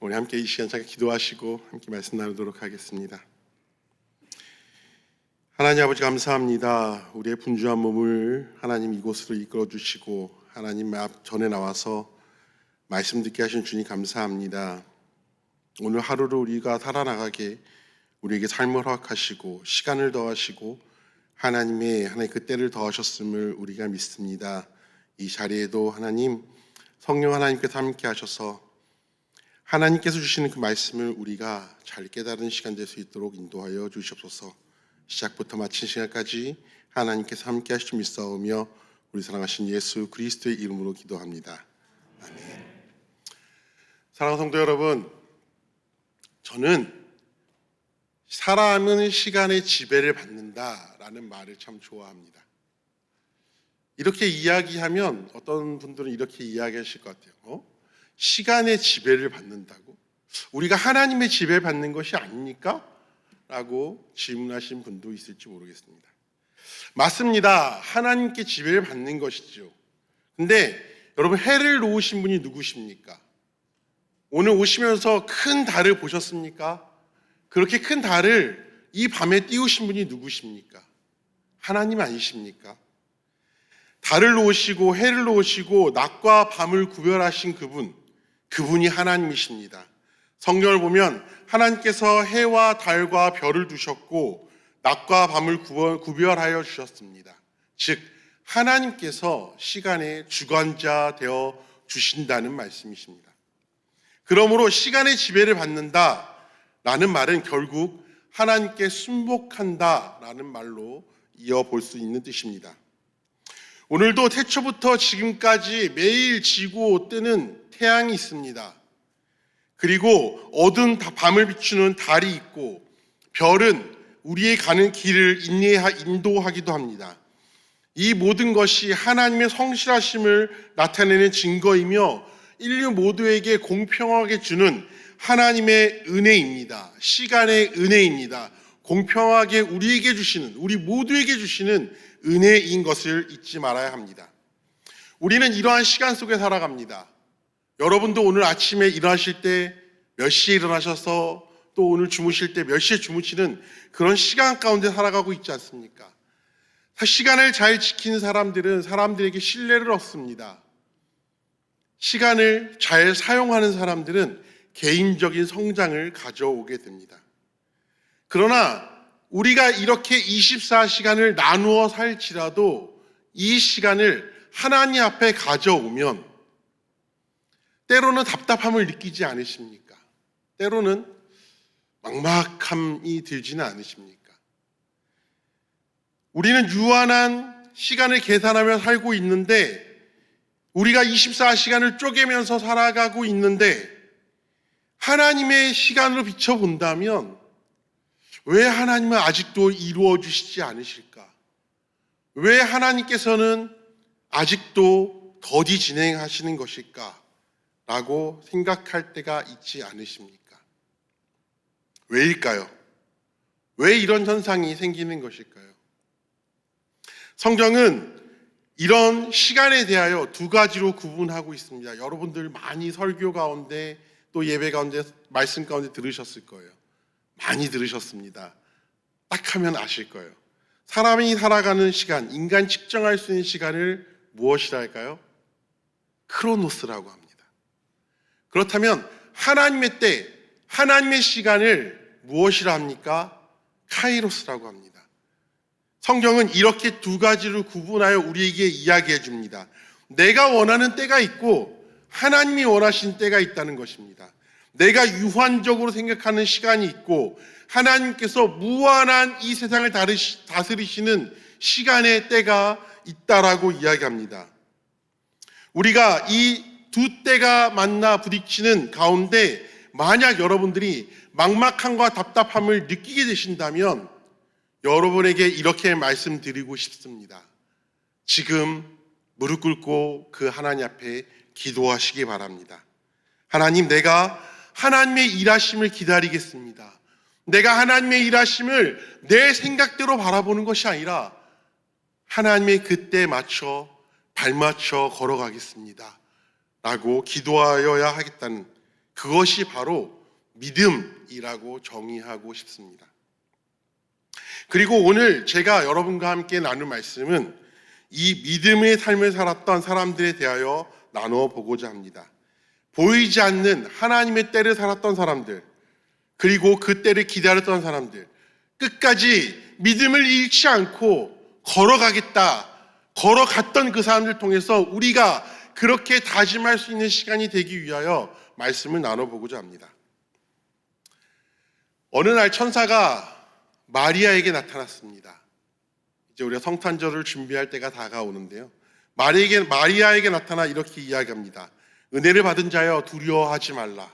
우리 함께 이 시간 잠깐 기도하시고 함께 말씀 나누도록 하겠습니다. 하나님 아버지 감사합니다. 우리의 분주한 몸을 하나님 이곳으로 이끌어 주시고 하나님 앞 전에 나와서 말씀 듣게 하신 주님 감사합니다. 오늘 하루를 우리가 살아나가게 우리에게 삶을 허락하시고 시간을 더하시고 하나님 그 때를 더하셨음을 우리가 믿습니다. 이 자리에도 하나님 성령 하나님께서 함께 하셔서 하나님께서 주시는 그 말씀을 우리가 잘 깨달은 시간 될 수 있도록 인도하여 주시옵소서. 시작부터 마친 시간까지 하나님께서 함께 하실 줄 믿사오며 우리 사랑하신 예수 그리스도의 이름으로 기도합니다. 아멘. 사랑하는 성도 여러분, 저는 사람은 시간의 지배를 받는다라는 말을 참 좋아합니다. 이렇게 이야기하면 어떤 분들은 이렇게 이야기하실 것 같아요. 시간의 지배를 받는다고? 우리가 하나님의 지배를 받는 것이 아닙니까? 라고 질문하신 분도 있을지 모르겠습니다. 맞습니다. 하나님께 지배를 받는 것이죠. 근데 여러분, 해를 놓으신 분이 누구십니까? 오늘 오시면서 큰 달을 보셨습니까? 그렇게 큰 달을 이 밤에 띄우신 분이 누구십니까? 하나님 아니십니까? 달을 놓으시고 해를 놓으시고 낮과 밤을 구별하신 그분이 하나님이십니다. 성경을 보면 하나님께서 해와 달과 별을 두셨고 낮과 밤을 구별하여 주셨습니다. 즉 하나님께서 시간의 주관자 되어 주신다는 말씀이십니다. 그러므로 시간의 지배를 받는다라는 말은 결국 하나님께 순복한다라는 말로 이어볼 수 있는 뜻입니다. 오늘도 태초부터 지금까지 매일 지고 뜨는 태양이 있습니다. 그리고 어두운 밤을 비추는 달이 있고 별은 우리의 가는 길을 인도하기도 합니다. 이 모든 것이 하나님의 성실하심을 나타내는 증거이며 인류 모두에게 공평하게 주는 하나님의 은혜입니다. 시간의 은혜입니다. 공평하게 우리 모두에게 주시는 은혜인 것을 잊지 말아야 합니다. 우리는 이러한 시간 속에 살아갑니다. 여러분도 오늘 아침에 일어나실 때 몇 시에 일어나셔서 또 오늘 주무실 때 몇 시에 주무시는 그런 시간 가운데 살아가고 있지 않습니까? 시간을 잘 지키는 사람들은 사람들에게 신뢰를 얻습니다. 시간을 잘 사용하는 사람들은 개인적인 성장을 가져오게 됩니다. 그러나 우리가 이렇게 24시간을 나누어 살지라도 이 시간을 하나님 앞에 가져오면 때로는 답답함을 느끼지 않으십니까? 때로는 막막함이 들지는 않으십니까? 우리는 유한한 시간을 계산하며 살고 있는데 우리가 24시간을 쪼개면서 살아가고 있는데 하나님의 시간으로 비춰본다면 왜 하나님은 아직도 이루어 주시지 않으실까? 왜 하나님께서는 아직도 더디 진행하시는 것일까? 라고 생각할 때가 있지 않으십니까? 왜일까요? 왜 이런 현상이 생기는 것일까요? 성경은 이런 시간에 대하여 두 가지로 구분하고 있습니다. 여러분들 많이 설교 가운데 또 예배 가운데 말씀 가운데 들으셨을 거예요. 많이 들으셨습니다. 딱 하면 아실 거예요. 사람이 살아가는 시간, 인간 측정할 수 있는 시간을 무엇이라 할까요? 크로노스라고 합니다. 그렇다면 하나님의 때, 하나님의 시간을 무엇이라 합니까? 카이로스라고 합니다. 성경은 이렇게 두 가지를 구분하여 우리에게 이야기해 줍니다. 내가 원하는 때가 있고 하나님이 원하시는 때가 있다는 것입니다. 내가 유한적으로 생각하는 시간이 있고 하나님께서 무한한 이 세상을 다스리시는 시간의 때가 있다라고 이야기합니다. 우리가 이 두 때가 만나 부딪히는 가운데 만약 여러분들이 막막함과 답답함을 느끼게 되신다면 여러분에게 이렇게 말씀드리고 싶습니다. 지금 무릎 꿇고 그 하나님 앞에 기도하시기 바랍니다. 하나님, 내가 하나님의 일하심을 기다리겠습니다. 내가 하나님의 일하심을 내 생각대로 바라보는 것이 아니라 하나님의 그때에 맞춰 발맞춰 걸어가겠습니다 라고 기도하여야 하겠다는 그것이 바로 믿음이라고 정의하고 싶습니다. 그리고 오늘 제가 여러분과 함께 나눌 말씀은 이 믿음의 삶을 살았던 사람들에 대하여 나누어 보고자 합니다. 보이지 않는 하나님의 때를 살았던 사람들, 그리고 그 때를 기다렸던 사람들, 끝까지 믿음을 잃지 않고 걸어갔던 그 사람들 통해서 우리가 그렇게 다짐할 수 있는 시간이 되기 위하여 말씀을 나눠보고자 합니다. 어느 날 천사가 마리아에게 나타났습니다. 이제 우리가 성탄절을 준비할 때가 다가오는데요. 마리아에게 나타나 이렇게 이야기합니다. 은혜를 받은 자여 두려워하지 말라.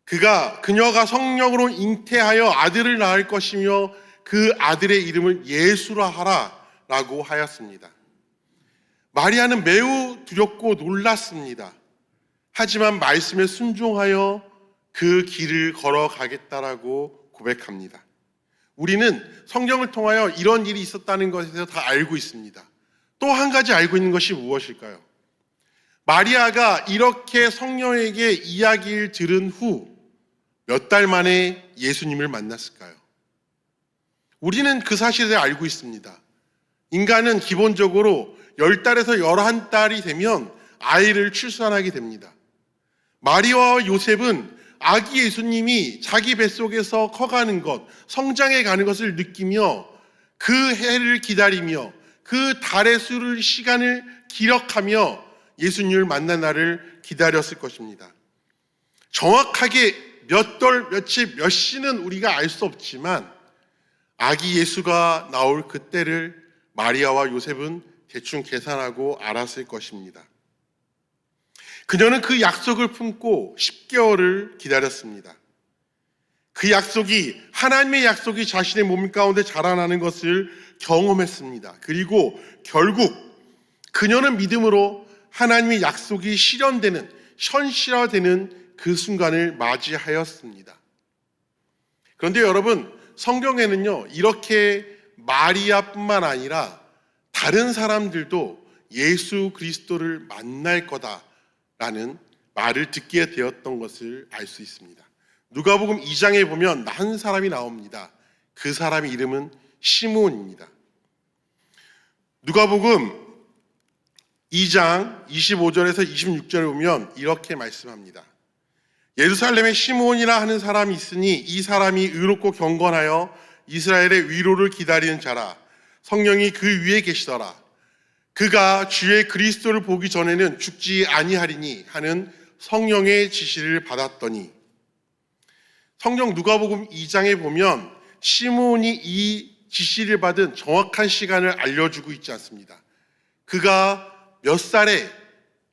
그녀가 성령으로 잉태하여 아들을 낳을 것이며 그 아들의 이름을 예수라 하라 라고 하였습니다. 마리아는 매우 두렵고 놀랐습니다. 하지만 말씀에 순종하여 그 길을 걸어가겠다라고 고백합니다. 우리는 성경을 통하여 이런 일이 있었다는 것에 대해서 다 알고 있습니다. 또 한 가지 알고 있는 것이 무엇일까요? 마리아가 이렇게 성령에게 이야기를 들은 후 몇 달 만에 예수님을 만났을까요? 우리는 그 사실을 알고 있습니다. 인간은 기본적으로 10달에서 11달이 되면 아이를 출산하게 됩니다. 마리아와 요셉은 아기 예수님이 자기 뱃속에서 커가는 것, 성장해가는 것을 느끼며 그 해를 기다리며 그 달의 수를 시간을 기억하며 예수님을 만난 날을 기다렸을 것입니다. 정확하게 몇 달, 며칠, 몇 시는 우리가 알 수 없지만 아기 예수가 나올 그때를 마리아와 요셉은 대충 계산하고 알았을 것입니다. 그녀는 그 약속을 품고 10개월을 기다렸습니다. 그 약속이, 하나님의 약속이 자신의 몸 가운데 자라나는 것을 경험했습니다. 그리고 결국 그녀는 믿음으로 하나님의 약속이 실현되는, 현실화되는 그 순간을 맞이하였습니다. 그런데 여러분, 성경에는요, 이렇게 마리아뿐만 아니라 다른 사람들도 예수 그리스도를 만날 거다라는 말을 듣게 되었던 것을 알 수 있습니다. 누가복음 2장에 보면 한 사람이 나옵니다. 그 사람의 이름은 시므온입니다. 누가복음 2장 25절에서 26절에 보면 이렇게 말씀합니다. 예루살렘에 시므온이라 하는 사람이 있으니 이 사람이 의롭고 경건하여 이스라엘의 위로를 기다리는 자라. 성령이 그 위에 계시더라. 그가 주의 그리스도를 보기 전에는 죽지 아니하리니 하는 성령의 지시를 받았더니, 성경 누가복음 2장에 보면 시므온이 이 지시를 받은 정확한 시간을 알려주고 있지 않습니다. 그가 몇 살에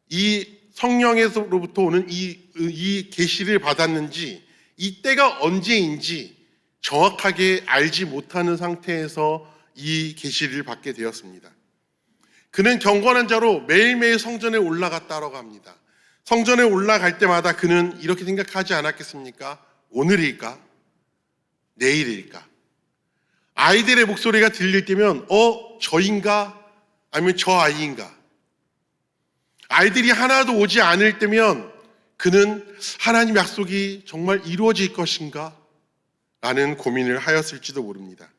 이 성령에서로부터 오는 이 계시를 받았는지, 이때가 언제인지 정확하게 알지 못하는 상태에서 이 계시를 받게 되었습니다. 그는 경건한 자로 매일매일 성전에 올라갔다라고 합니다. 성전에 올라갈 때마다 그는 이렇게 생각하지 않았겠습니까? 오늘일까? 내일일까? 아이들의 목소리가 들릴 때면 저인가? 아니면 저 아이인가? 아이들이 하나도 오지 않을 때면 그는 하나님 약속이 정말 이루어질 것인가? 라는 고민을 하였을지도 모릅니다.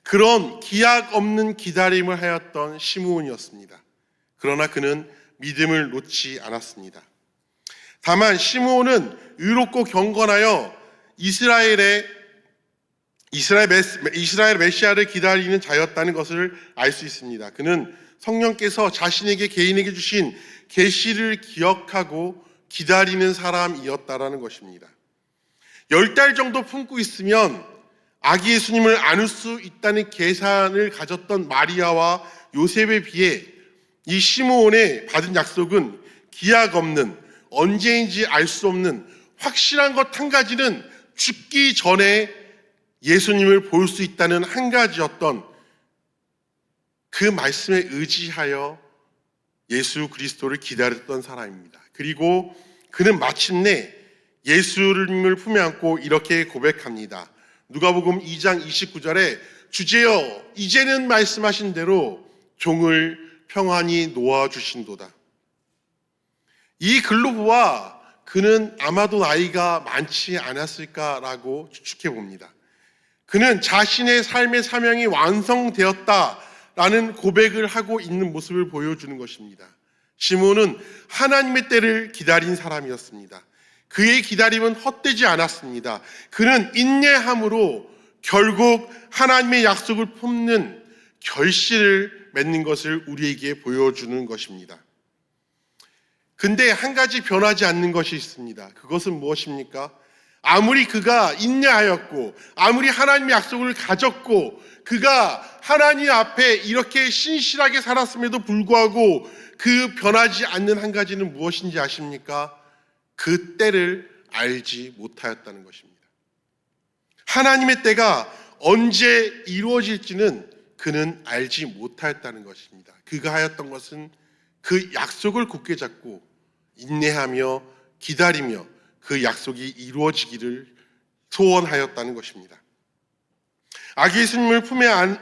그런 기약 없는 기다림을 하였던 시므온이었습니다. 그러나 그는 믿음을 놓지 않았습니다. 다만 시므온은 의롭고 경건하여 이스라엘 메시아를 기다리는 자였다는 것을 알 수 있습니다. 그는 성령께서 자신에게 개인에게 주신 계시를 기억하고 기다리는 사람이었다라는 것입니다. 10달 정도 품고 있으면 아기 예수님을 안을 수 있다는 계산을 가졌던 마리아와 요셉에 비해 이 시므온의 받은 약속은 기약 없는, 언제인지 알 수 없는, 확실한 것 한 가지는 죽기 전에 예수님을 볼 수 있다는 한 가지였던 그 말씀에 의지하여 예수 그리스도를 기다렸던 사람입니다. 그리고 그는 마침내 예수님을 품에 안고 이렇게 고백합니다. 누가복음 2장 29절에 주제여 이제는 말씀하신 대로 종을 평안히 놓아주신도다. 이 글로 보아 그는 아마도 나이가 많지 않았을까라고 추측해 봅니다. 그는 자신의 삶의 사명이 완성되었다라는 고백을 하고 있는 모습을 보여주는 것입니다. 시몬은 하나님의 때를 기다린 사람이었습니다. 그의 기다림은 헛되지 않았습니다. 그는 인내함으로 결국 하나님의 약속을 품는 결실을 맺는 것을 우리에게 보여주는 것입니다. 근데 한 가지 변하지 않는 것이 있습니다. 그것은 무엇입니까? 아무리 그가 인내하였고 아무리 하나님의 약속을 가졌고 그가 하나님 앞에 이렇게 신실하게 살았음에도 불구하고 그 변하지 않는 한 가지는 무엇인지 아십니까? 그 때를 알지 못하였다는 것입니다. 하나님의 때가 언제 이루어질지는 그는 알지 못하였다는 것입니다. 그가 하였던 것은 그 약속을 굳게 잡고 인내하며 기다리며 그 약속이 이루어지기를 소원하였다는 것입니다. 아기 예수님을 품에 안을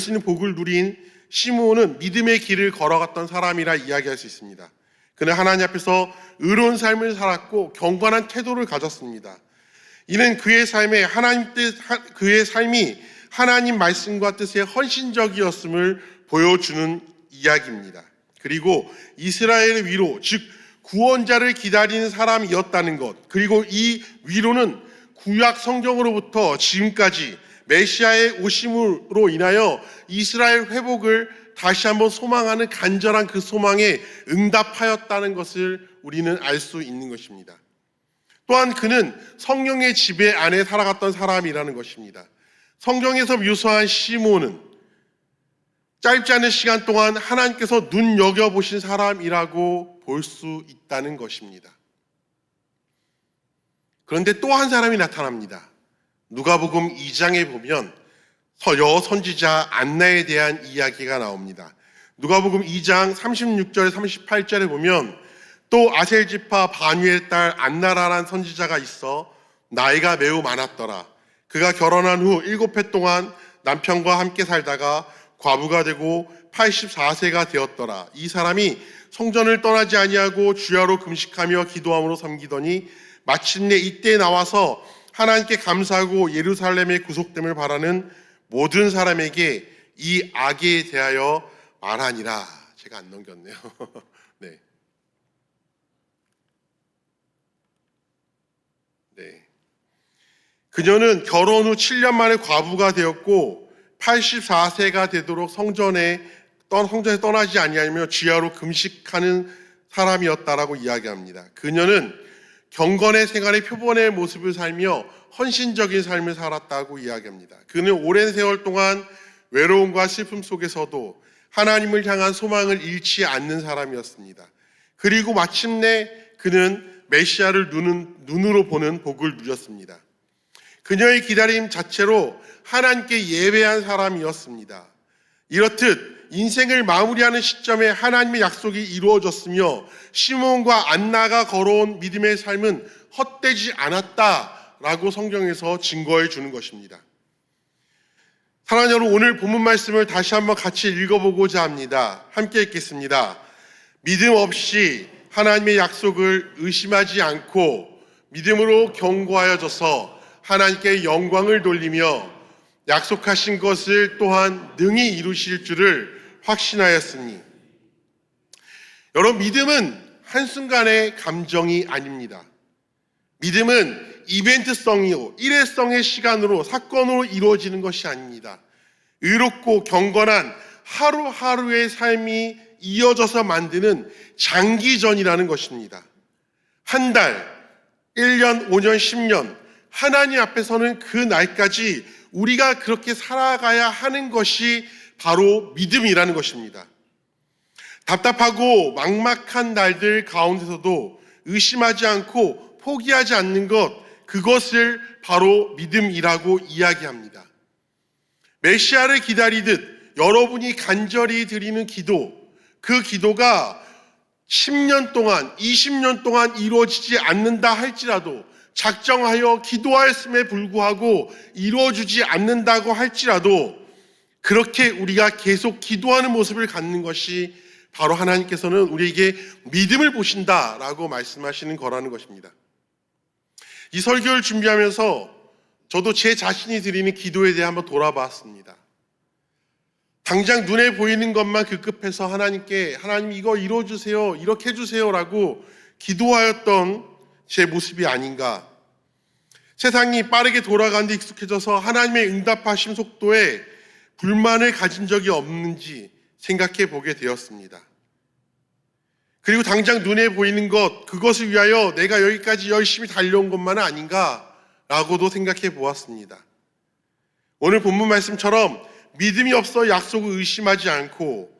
수 있는 복을 누린 시므온은 믿음의 길을 걸어갔던 사람이라 이야기할 수 있습니다. 그는 하나님 앞에서 의로운 삶을 살았고 경건한 태도를 가졌습니다. 이는 그의 삶이 하나님 말씀과 뜻에 헌신적이었음을 보여주는 이야기입니다. 그리고 이스라엘의 위로, 즉 구원자를 기다리는 사람이었다는 것, 그리고 이 위로는 구약 성경으로부터 지금까지 메시아의 오심으로 인하여 이스라엘 회복을 다시 한번 소망하는 간절한 그 소망에 응답하였다는 것을 우리는 알 수 있는 것입니다. 또한 그는 성령의 지배 안에 살아갔던 사람이라는 것입니다. 성경에서 묘사한 시므온은 짧지 않은 시간 동안 하나님께서 눈여겨보신 사람이라고 볼 수 있다는 것입니다. 그런데 또 한 사람이 나타납니다. 누가복음 2장에 보면 여선지자 안나에 대한 이야기가 나옵니다. 누가복음 2장 36절 38절에 보면 또 아셀지파 바누엘의 딸 안나라라는 선지자가 있어 나이가 매우 많았더라. 그가 결혼한 후 7해 동안 남편과 함께 살다가 과부가 되고 84세가 되었더라. 이 사람이 성전을 떠나지 아니하고 주야로 금식하며 기도함으로 섬기더니 마침내 이때 나와서 하나님께 감사하고 예루살렘의 구속됨을 바라는 모든 사람에게 이 악에 대하여 말하니라. 제가 안 넘겼네요. 네. 그녀는 결혼 후 7년 만에 과부가 되었고 84세가 되도록 성전에 떠나지 아니하며 주야로 금식하는 사람이었다라고 이야기합니다. 그녀는 경건의 생활의 표본의 모습을 살며 헌신적인 삶을 살았다고 이야기합니다. 그는 오랜 세월 동안 외로움과 슬픔 속에서도 하나님을 향한 소망을 잃지 않는 사람이었습니다. 그리고 마침내 그는 메시아를 눈으로 보는 복을 누렸습니다. 그녀의 기다림 자체로 하나님께 예배한 사람이었습니다. 이렇듯 인생을 마무리하는 시점에 하나님의 약속이 이루어졌으며 시몬과 안나가 걸어온 믿음의 삶은 헛되지 않았다라고 성경에서 증거해 주는 것입니다. 사랑하는 여러분, 오늘 본문 말씀을 다시 한번 같이 읽어보고자 합니다. 함께 읽겠습니다. 믿음 없이 하나님의 약속을 의심하지 않고 믿음으로 견고하여져서 하나님께 영광을 돌리며 약속하신 것을 또한 능히 이루실 줄을 확신하였으니. 여러분, 믿음은 한순간의 감정이 아닙니다. 믿음은 이벤트성이요, 일회성의 시간으로, 사건으로 이루어지는 것이 아닙니다. 의롭고 경건한 하루하루의 삶이 이어져서 만드는 장기전이라는 것입니다. 한 달, 1년, 5년, 10년, 하나님 앞에서는 그 날까지 우리가 그렇게 살아가야 하는 것이 바로 믿음이라는 것입니다. 답답하고 막막한 날들 가운데서도 의심하지 않고 포기하지 않는 것, 그것을 바로 믿음이라고 이야기합니다. 메시아를 기다리듯 여러분이 간절히 드리는 기도, 그 기도가 10년 동안, 20년 동안 이루어지지 않는다 할지라도, 작정하여 기도하였음에 불구하고 이루어지지 않는다고 할지라도, 그렇게 우리가 계속 기도하는 모습을 갖는 것이 바로 하나님께서는 우리에게 믿음을 보신다라고 말씀하시는 거라는 것입니다. 이 설교를 준비하면서 저도 제 자신이 드리는 기도에 대해 한번 돌아봤습니다. 당장 눈에 보이는 것만 급급해서 하나님께 하나님 이거 이루어주세요, 이렇게 해주세요라고 기도하였던 제 모습이 아닌가. 세상이 빠르게 돌아가는 데 익숙해져서 하나님의 응답하심 속도에 불만을 가진 적이 없는지 생각해 보게 되었습니다. 그리고 당장 눈에 보이는 것, 그것을 위하여 내가 여기까지 열심히 달려온 것만은 아닌가라고도 생각해 보았습니다. 오늘 본문 말씀처럼 믿음이 없어 약속을 의심하지 않고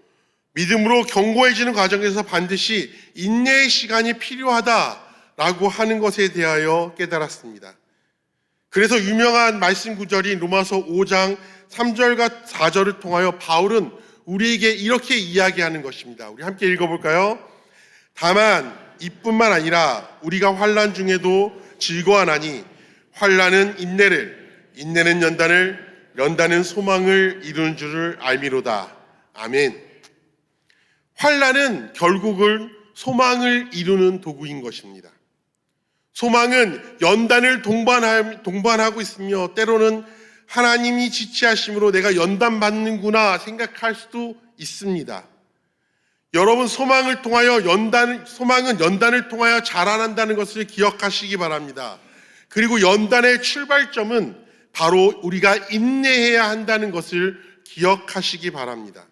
믿음으로 견고해지는 과정에서 반드시 인내의 시간이 필요하다라고 하는 것에 대하여 깨달았습니다. 그래서 유명한 말씀 구절인 로마서 5장 3절과 4절을 통하여 바울은 우리에게 이렇게 이야기하는 것입니다. 우리 함께 읽어볼까요? 다만 이뿐만 아니라 우리가 환난 중에도 즐거워하나니 환난은 인내를, 인내는 연단을, 연단은 소망을 이루는 줄을 알미로다. 아멘. 환난은 결국은 소망을 이루는 도구인 것입니다. 소망은 연단을 동반하고 있으며 때로는 하나님이 지체하심으로 내가 연단받는구나 생각할 수도 있습니다. 여러분, 소망은 연단을 통하여 자라난다는 것을 기억하시기 바랍니다. 그리고 연단의 출발점은 바로 우리가 인내해야 한다는 것을 기억하시기 바랍니다.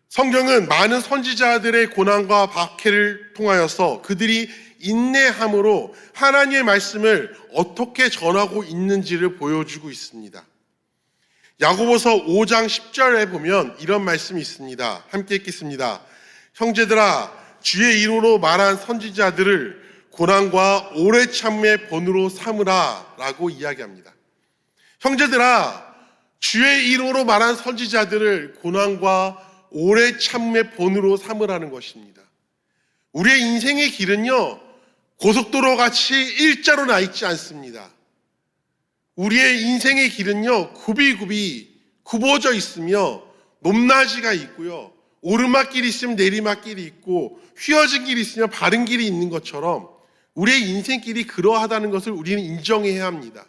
성경은 많은 선지자들의 고난과 박해를 통하여서 그들이 인내함으로 하나님의 말씀을 어떻게 전하고 있는지를 보여주고 있습니다. 야고보서 5장 10절에 보면 이런 말씀이 있습니다. 함께 읽겠습니다. 형제들아, 주의 이름으로 말한 선지자들을 고난과 오래 참음의 본으로 삼으라 라고 이야기합니다. 형제들아, 주의 이름으로 말한 선지자들을 고난과 오래 참음의 본으로 삼으라는 것입니다. 우리의 인생의 길은요, 고속도로 같이 일자로 나 있지 않습니다. 우리의 인생의 길은요, 굽어져 있으며 높낮이가 있고요, 오르막길이 있으면 내리막길이 있고 휘어진 길이 있으면 바른 길이 있는 것처럼 우리의 인생길이 그러하다는 것을 우리는 인정해야 합니다.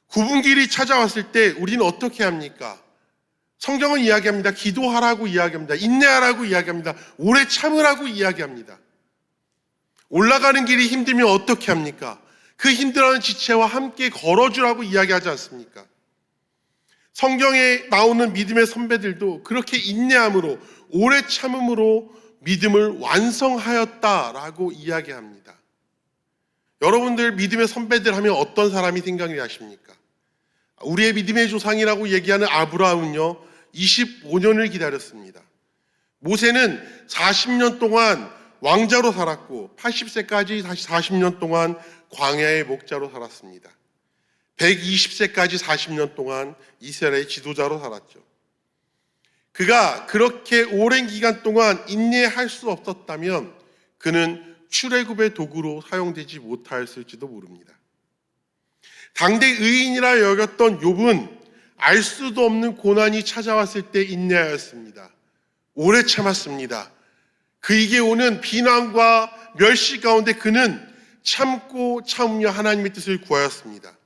굽은 길이 찾아왔을 때 우리는 어떻게 합니까? 성경은 이야기합니다. 기도하라고 이야기합니다. 인내하라고 이야기합니다. 오래 참으라고 이야기합니다. 올라가는 길이 힘들면 어떻게 합니까? 그 힘들어하는 지체와 함께 걸어주라고 이야기하지 않습니까? 성경에 나오는 믿음의 선배들도 그렇게 인내함으로 오래 참음으로 믿음을 완성하였다라고 이야기합니다. 여러분들 믿음의 선배들 하면 어떤 사람이 생각이 나십니까? 우리의 믿음의 조상이라고 얘기하는 아브라함은요, 25년을 기다렸습니다. 모세는 40년 동안 왕자로 살았고 80세까지 다시 40년 동안 광야의 목자로 살았습니다. 120세까지 40년 동안 이스라엘의 지도자로 살았죠. 그가 그렇게 오랜 기간 동안 인내할 수 없었다면 그는 출애굽의 도구로 사용되지 못하였을지도 모릅니다. 당대 의인이라 여겼던 욥은 알 수도 없는 고난이 찾아왔을 때 인내하였습니다. 오래 참았습니다. 그에게 오는 비난과 멸시 가운데 그는 참고 참으며 하나님의 뜻을 구하였습니다.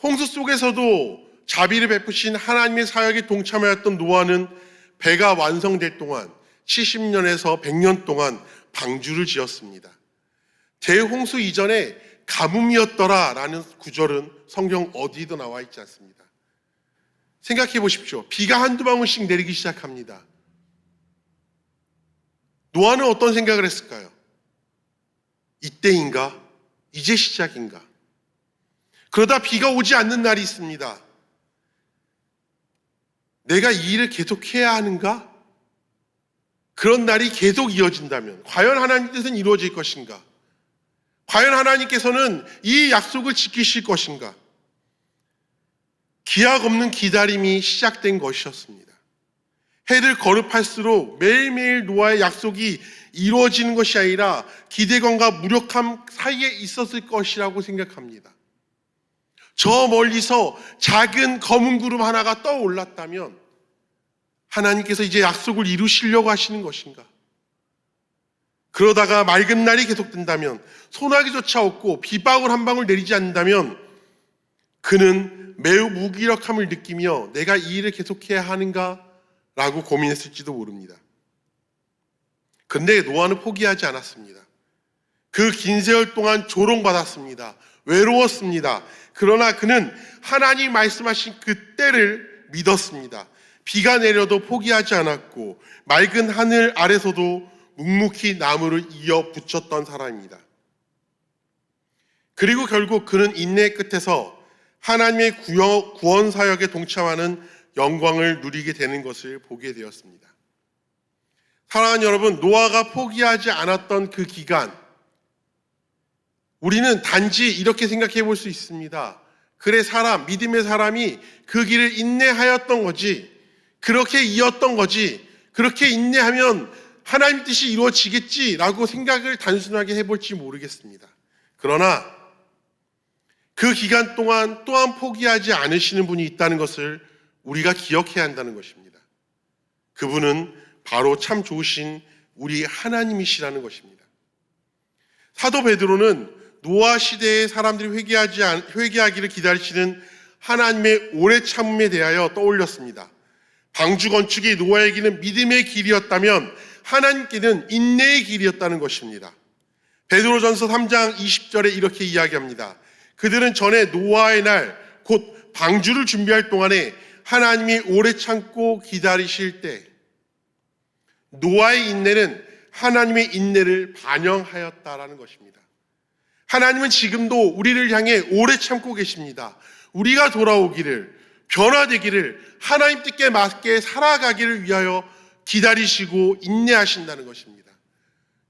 홍수 속에서도 자비를 베푸신 하나님의 사역에 동참하였던 노아는 배가 완성될 동안 70년에서 100년 동안 방주를 지었습니다. 대홍수 이전에 가뭄이었더라라는 구절은 성경 어디에도 나와 있지 않습니다. 생각해 보십시오. 비가 한두 방울씩 내리기 시작합니다. 노아는 어떤 생각을 했을까요? 이때인가? 이제 시작인가? 그러다 비가 오지 않는 날이 있습니다. 내가 이 일을 계속해야 하는가? 그런 날이 계속 이어진다면 과연 하나님 뜻은 이루어질 것인가? 과연 하나님께서는 이 약속을 지키실 것인가? 기약 없는 기다림이 시작된 것이었습니다. 해를 거듭할수록 매일매일 노아의 약속이 이루어지는 것이 아니라 기대감과 무력함 사이에 있었을 것이라고 생각합니다. 저 멀리서 작은 검은 구름 하나가 떠올랐다면 하나님께서 이제 약속을 이루시려고 하시는 것인가? 그러다가 맑은 날이 계속된다면, 소나기조차 없고 비방울 한 방울 내리지 않는다면 그는 매우 무기력함을 느끼며 내가 이 일을 계속해야 하는가? 라고 고민했을지도 모릅니다. 근데 노아는 포기하지 않았습니다. 그 긴 세월 동안 조롱받았습니다. 외로웠습니다. 그러나 그는 하나님 말씀하신 그 때를 믿었습니다. 비가 내려도 포기하지 않았고 맑은 하늘 아래서도 묵묵히 나무를 이어 붙였던 사람입니다. 그리고 결국 그는 인내의 끝에서 하나님의 구원 사역에 동참하는 영광을 누리게 되는 것을 보게 되었습니다. 사랑하는 여러분, 노아가 포기하지 않았던 그 기간, 우리는 단지 이렇게 생각해 볼 수 있습니다. 그래, 믿음의 사람이 그 길을 인내하였던 거지, 그렇게 이었던 거지, 그렇게 인내하면 하나님 뜻이 이루어지겠지라고 생각을 단순하게 해볼지 모르겠습니다. 그러나 그 기간 동안 또한 포기하지 않으시는 분이 있다는 것을 우리가 기억해야 한다는 것입니다. 그분은 바로 참 좋으신 우리 하나님이시라는 것입니다. 사도 베드로는 노아 시대의 사람들이 회개하기를 기다리시는 하나님의 오래 참음에 대하여 떠올렸습니다. 방주 건축이 노아에게는 믿음의 길이었다면 하나님께는 인내의 길이었다는 것입니다. 베드로전서 3장 20절에 이렇게 이야기합니다. 그들은 전에 노아의 날, 곧 방주를 준비할 동안에 하나님이 오래 참고 기다리실 때, 노아의 인내는 하나님의 인내를 반영하였다라는 것입니다. 하나님은 지금도 우리를 향해 오래 참고 계십니다. 우리가 돌아오기를, 변화되기를, 하나님 뜻에 맞게 살아가기를 위하여 기다리시고 인내하신다는 것입니다.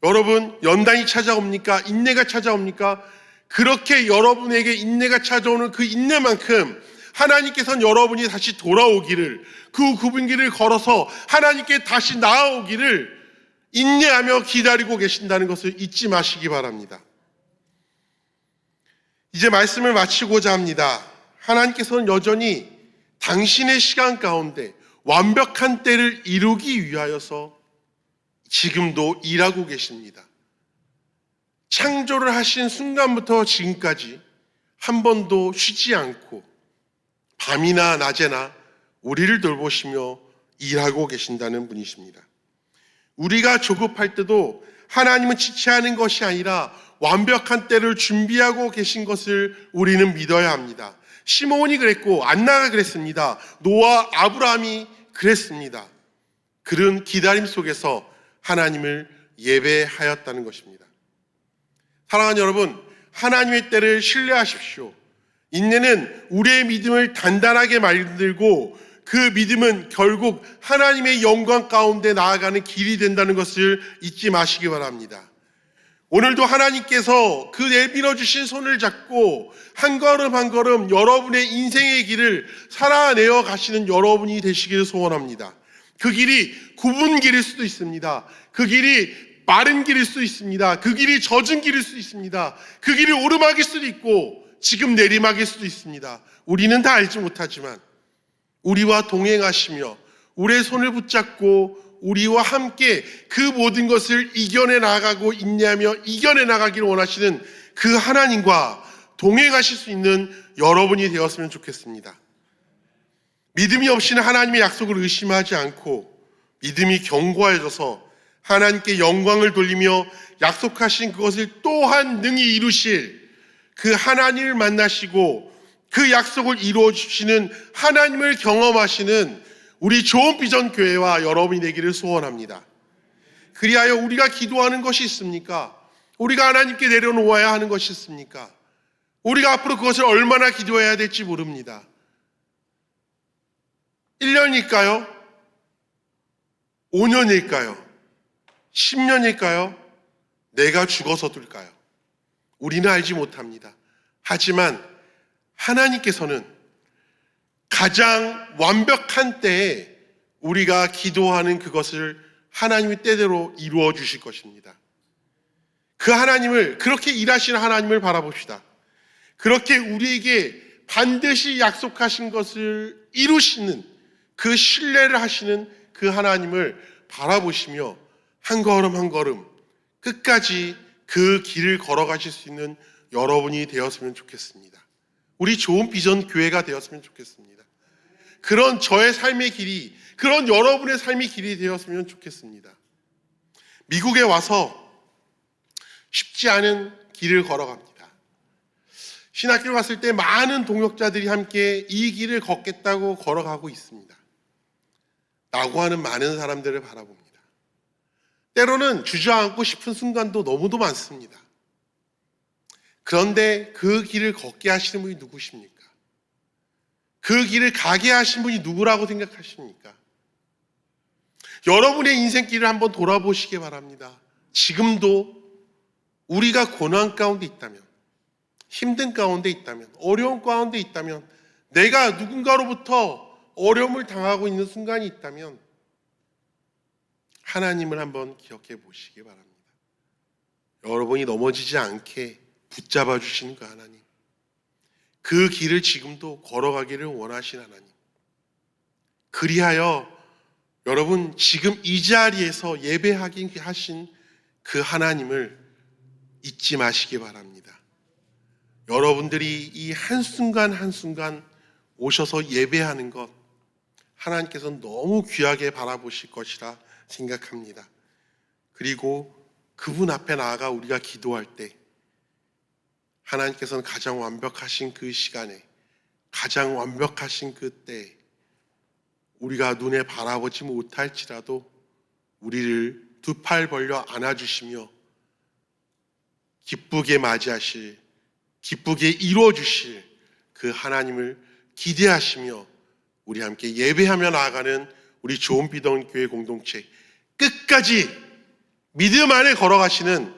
여러분, 연단이 찾아옵니까? 인내가 찾아옵니까? 그렇게 여러분에게 인내가 찾아오는 그 인내만큼 하나님께서는 여러분이 다시 돌아오기를, 그 굽은 길을 걸어서 하나님께 다시 나아오기를 인내하며 기다리고 계신다는 것을 잊지 마시기 바랍니다. 이제 말씀을 마치고자 합니다. 하나님께서는 여전히 당신의 시간 가운데 완벽한 때를 이루기 위하여서 지금도 일하고 계십니다. 창조를 하신 순간부터 지금까지 한 번도 쉬지 않고 밤이나 낮에나 우리를 돌보시며 일하고 계신다는 분이십니다. 우리가 조급할 때도 하나님은 지체하는 것이 아니라 완벽한 때를 준비하고 계신 것을 우리는 믿어야 합니다. 시므온이 그랬고 안나가 그랬습니다. 노아, 아브라함이 그랬습니다. 그런 기다림 속에서 하나님을 예배하였다는 것입니다. 사랑하는 여러분, 하나님의 때를 신뢰하십시오. 인내는 우리의 믿음을 단단하게 만들고 그 믿음은 결국 하나님의 영광 가운데 나아가는 길이 된다는 것을 잊지 마시기 바랍니다. 오늘도 하나님께서 그 내밀어 주신 손을 잡고 한 걸음 한 걸음 여러분의 인생의 길을 살아내어 가시는 여러분이 되시기를 소원합니다. 그 길이 굽은 길일 수도 있습니다. 그 길이 마른 길일 수도 있습니다. 그 길이 젖은 길일 수도 있습니다. 그 길이 오르막일 수도 있고 지금 내리막일 수도 있습니다. 우리는 다 알지 못하지만 우리와 동행하시며 우리의 손을 붙잡고 우리와 함께 그 모든 것을 이겨내 나가고 인내하며 이겨내 나가기를 원하시는 그 하나님과 동행하실 수 있는 여러분이 되었으면 좋겠습니다. 믿음이 없이는 하나님의 약속을 의심하지 않고 믿음이 견고해져서 하나님께 영광을 돌리며 약속하신 그것을 또한 능히 이루실 그 하나님을 만나시고 그 약속을 이루어 주시는 하나님을 경험하시는 우리 좋은 비전 교회와 여러분이 되기를 소원합니다. 그리하여 우리가 기도하는 것이 있습니까? 우리가 하나님께 내려놓아야 하는 것이 있습니까? 우리가 앞으로 그것을 얼마나 기도해야 될지 모릅니다. 1년일까요? 5년일까요? 10년일까요? 내가 죽어서둘까요? 우리는 알지 못합니다. 하지만 하나님께서는 가장 완벽한 때에 우리가 기도하는 그것을 하나님의 때대로 이루어 주실 것입니다. 그 하나님을, 그렇게 일하시는 하나님을 바라봅시다. 그렇게 우리에게 반드시 약속하신 것을 이루시는 그 신뢰를 하시는 그 하나님을 바라보시며 한 걸음 한 걸음 끝까지 그 길을 걸어가실 수 있는 여러분이 되었으면 좋겠습니다. 우리 좋은 비전 교회가 되었으면 좋겠습니다. 그런 저의 삶의 길이, 그런 여러분의 삶의 길이 되었으면 좋겠습니다. 미국에 와서 쉽지 않은 길을 걸어갑니다. 신학교를 갔을 때 많은 동역자들이 함께 이 길을 걷겠다고 걸어가고 있습니다. 라고 하는 많은 사람들을 바라봅니다. 때로는 주저앉고 싶은 순간도 너무도 많습니다. 그런데 그 길을 걷게 하시는 분이 누구십니까? 그 길을 가게 하신 분이 누구라고 생각하십니까? 여러분의 인생길을 한번 돌아보시기 바랍니다. 지금도 우리가 고난 가운데 있다면, 힘든 가운데 있다면, 어려운 가운데 있다면, 내가 누군가로부터 어려움을 당하고 있는 순간이 있다면 하나님을 한번 기억해 보시기 바랍니다. 여러분이 넘어지지 않게 붙잡아 주시는 그 하나님, 그 길을 지금도 걸어가기를 원하신 하나님, 그리하여 여러분 지금 이 자리에서 예배하긴 하신 그 하나님을 잊지 마시기 바랍니다. 여러분들이 이 한순간 한순간 오셔서 예배하는 것 하나님께서는 너무 귀하게 바라보실 것이라 생각합니다. 그리고 그분 앞에 나아가 우리가 기도할 때 하나님께서는 가장 완벽하신 그 시간에, 가장 완벽하신 그때 우리가 눈에 바라보지 못할지라도 우리를 두 팔 벌려 안아주시며 기쁘게 맞이하실, 기쁘게 이루어주실 그 하나님을 기대하시며 우리 함께 예배하며 나아가는 우리 좋은 비전 교회 공동체, 끝까지 믿음 안에 걸어가시는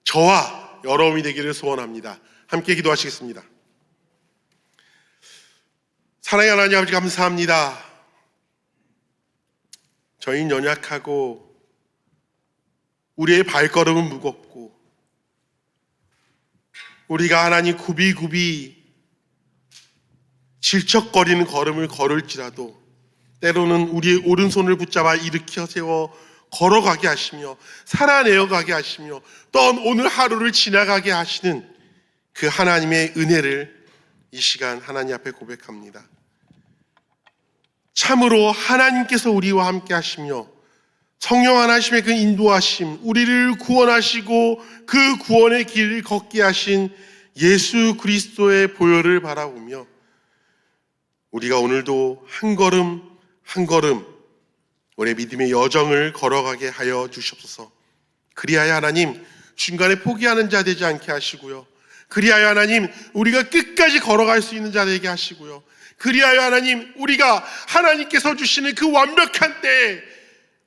저와 여러분이 되기를 소원합니다. 함께 기도하시겠습니다. 사랑의 하나님 아버지, 감사합니다. 저희는 연약하고 우리의 발걸음은 무겁고 우리가 하나님 굽이굽이 질척거리는 걸음을 걸을지라도 때로는 우리의 오른손을 붙잡아 일으켜 세워 걸어가게 하시며 살아내어 가게 하시며 또 오늘 하루를 지나가게 하시는 그 하나님의 은혜를 이 시간 하나님 앞에 고백합니다. 참으로 하나님께서 우리와 함께 하시며 성령 하나님의 그 인도하심, 우리를 구원하시고 그 구원의 길을 걷게 하신 예수 그리스도의 보혈을 바라보며 우리가 오늘도 한 걸음 한 걸음 우리의 믿음의 여정을 걸어가게 하여 주시옵소서. 그리하여 하나님 중간에 포기하는 자 되지 않게 하시고요, 그리하여 하나님 우리가 끝까지 걸어갈 수 있는 자 되게 하시고요, 그리하여 하나님 우리가 하나님께서 주시는 그 완벽한 때에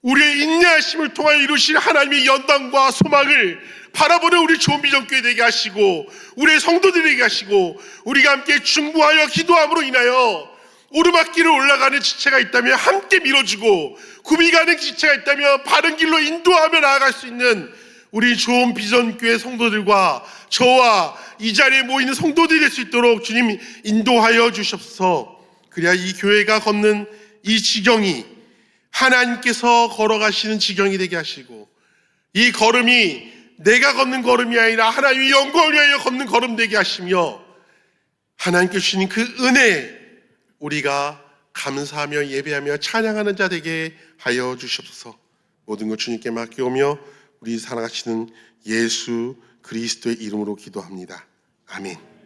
우리의 인내하심을 통하여 이루실 하나님의 연단과 소망을 바라보는 우리 좋은 비전교회 되게 하시고 우리의 성도들이 되게 하시고 우리가 함께 중보하여 기도함으로 인하여 오르막길을 올라가는 지체가 있다면 함께 밀어주고 굽이 가는 지체가 있다면 바른 길로 인도하며 나아갈 수 있는 우리 좋은 비전교회 성도들과 저와 이 자리에 모이는 성도들이 될 수 있도록 주님 인도하여 주시옵소서. 그래야 이 교회가 걷는 이 지경이 하나님께서 걸어가시는 지경이 되게 하시고 이 걸음이 내가 걷는 걸음이 아니라 하나님의 영광을 위하여 걷는 걸음 되게 하시며 하나님께 주시는 그 은혜 우리가 감사하며 예배하며 찬양하는 자 되게 하여 주시옵소서. 모든 것 주님께 맡기오며 우리 살아가시는 예수 그리스도의 이름으로 기도합니다. 아멘.